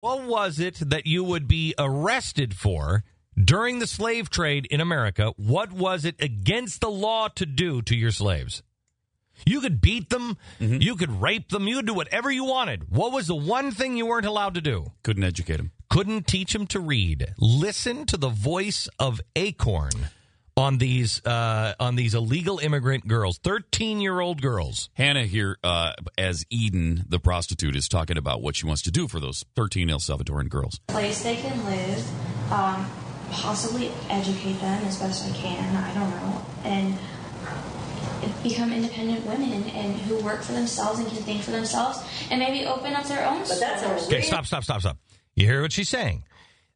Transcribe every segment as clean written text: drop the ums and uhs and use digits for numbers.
What was it that you would be arrested for during the slave trade in America? What was it against the law to do to your slaves? You could beat them. Mm-hmm. You could rape them. You could do whatever you wanted. What was the one thing you weren't allowed to do? Couldn't educate them. Couldn't teach them to read. Listen to the voice of ACORN on these illegal immigrant girls, 13-year-old girls. Hannah here, as Eden, the prostitute, is talking about what she wants to do for those 13 El Salvadoran girls. Place they can live, possibly educate them as best I can, I don't know, and become independent women and who work for themselves and can think for themselves and maybe open up their own stores. Okay, stop. You hear what she's saying?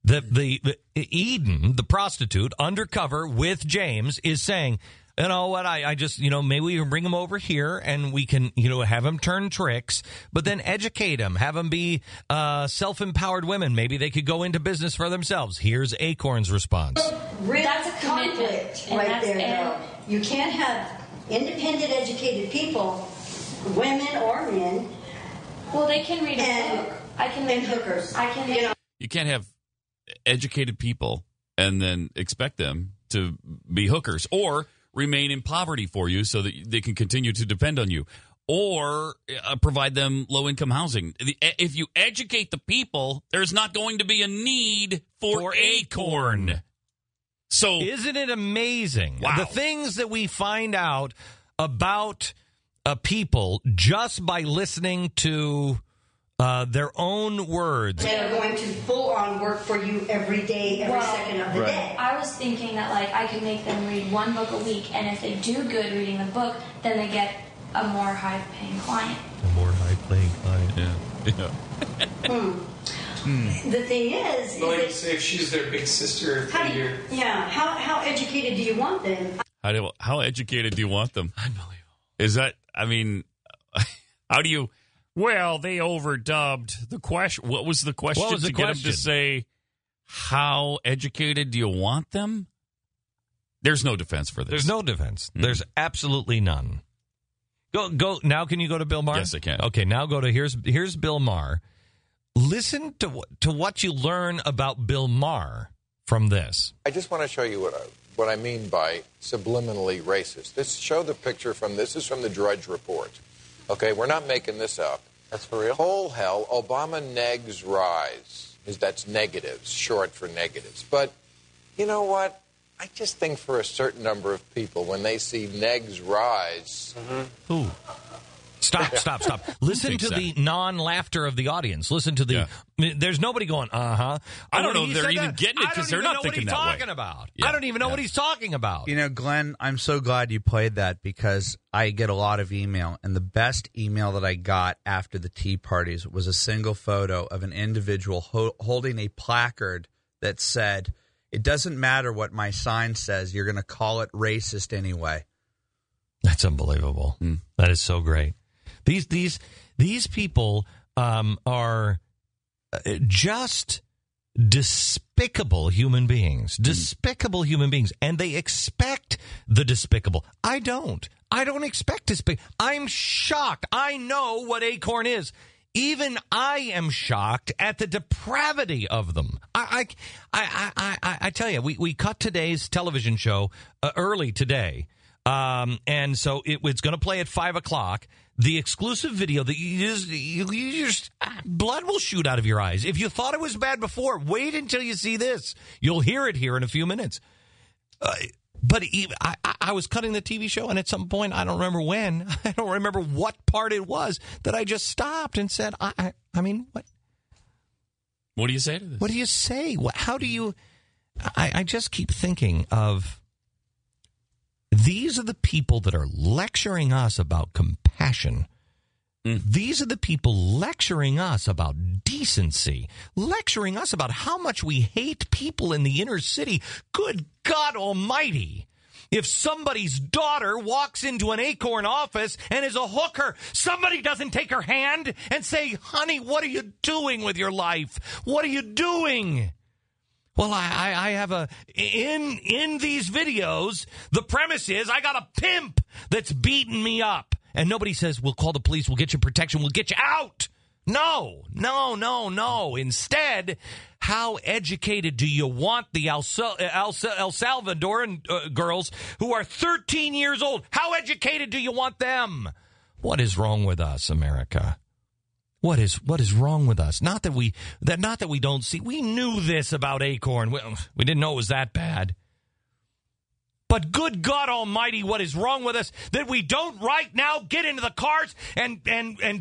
The Eden, the prostitute, undercover with James, is saying, you know what, I just, maybe we can bring him over here and we can, have him turn tricks, but then educate him, have them be self-empowered women. Maybe they could go into business for themselves. Here's ACORN's response. That's a conflict right there, though. You can't have independent, educated people, women or men. Well, they can read a book. And hookers. You can't have educated people and then expect them to be hookers or remain in poverty for you so that they can continue to depend on you or provide them low-income housing. If you educate the people, there's not going to be a need for ACORN. So, isn't it amazing? Wow. The things that we find out about people just by listening to their own words. They're going to full-on work for you every day, every second of the day. I was thinking that, I could make them read one book a week, and if they do good reading the book, then they get a more high-paying client. A more high-paying client. Yeah. The thing is... Well, like say if she's their big sister for a year. Yeah, how educated do you want them? How educated do you want them? Unbelievable. Is that, how do you... Well, they overdubbed the question. What was the question What was the get question? them to say, how educated do you want them? There's no defense for this. There's no defense. Mm-hmm. There's absolutely none. Go now. Can you go to Bill Maher? Yes, I can. Okay, now go to here's Bill Maher. Listen to what you learn about Bill Maher from this. I just want to show you what I mean by subliminally racist. Show the picture this is from the Drudge Report. Okay, we're not making this up. That's for real? Whole hell, Obama negs rise. That's negatives, short for negatives. But you know what? I just think for a certain number of people, when they see negs rise... Mm-hmm. Ooh. Stop. Listen to the non-laughter of the audience. Listen to the... Yeah. There's nobody going, uh-huh. I don't know if they're even getting it because they're not thinking that way. I don't even know what he's talking about. Yeah. I don't even know what he's talking about. Glenn, I'm so glad you played that because I get a lot of email. And the best email that I got after the tea parties was a single photo of an individual holding a placard that said, "It doesn't matter what my sign says. You're going to call it racist anyway." That's unbelievable. That is so great. These people are just despicable human beings. Despicable human beings. And they expect the despicable. I don't expect despicable. I'm shocked. I know what ACORN is. Even I am shocked at the depravity of them. I tell you, we cut today's television show early today. And so it's going to play at 5:00. The exclusive video that you just blood will shoot out of your eyes. If you thought it was bad before, wait until you see this. You'll hear it here in a few minutes. But I was cutting the TV show, and at some point, I don't remember when, I don't remember what part it was, that I just stopped and said, I mean, what? What do you say to this? What do you say? How do you... I just keep thinking of... These are the people that are lecturing us about compassion. These are the people lecturing us about decency, lecturing us about how much we hate people in the inner city. Good God Almighty. If somebody's daughter walks into an ACORN office and is a hooker, somebody doesn't take her hand and say, "Honey, what are you doing with your life? What are you doing?" Well, I have in these videos, the premise is I got a pimp that's beating me up. And nobody says, "We'll call the police, we'll get you protection, we'll get you out." No. Instead, how educated do you want the El Salvadoran girls who are 13 years old? How educated do you want them? What is wrong with us, America? What is wrong with us? Not that we don't see. We knew this about ACORN. We didn't know it was that bad. But good God Almighty, what is wrong with us that we don't right now get into the cars and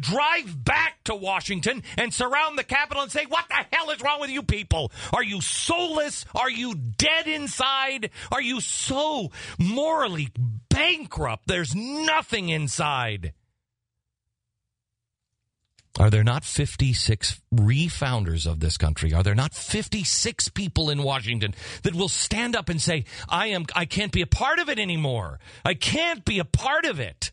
drive back to Washington and surround the Capitol and say, what the hell is wrong with you people? Are you soulless? Are you dead inside? Are you so morally bankrupt? There's nothing inside. Are there not 56 refounders of this country? Are there not 56 people in Washington that will stand up and say, I can't be a part of it anymore. I can't be a part of it.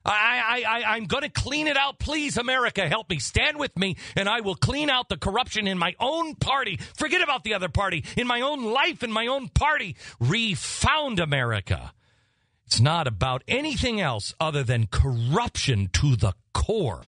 I'm going to clean it out. Please, America, help me. Stand with me, and I will clean out the corruption in my own party. Forget about the other party. In my own life, in my own party. Refound America. It's not about anything else other than corruption to the core.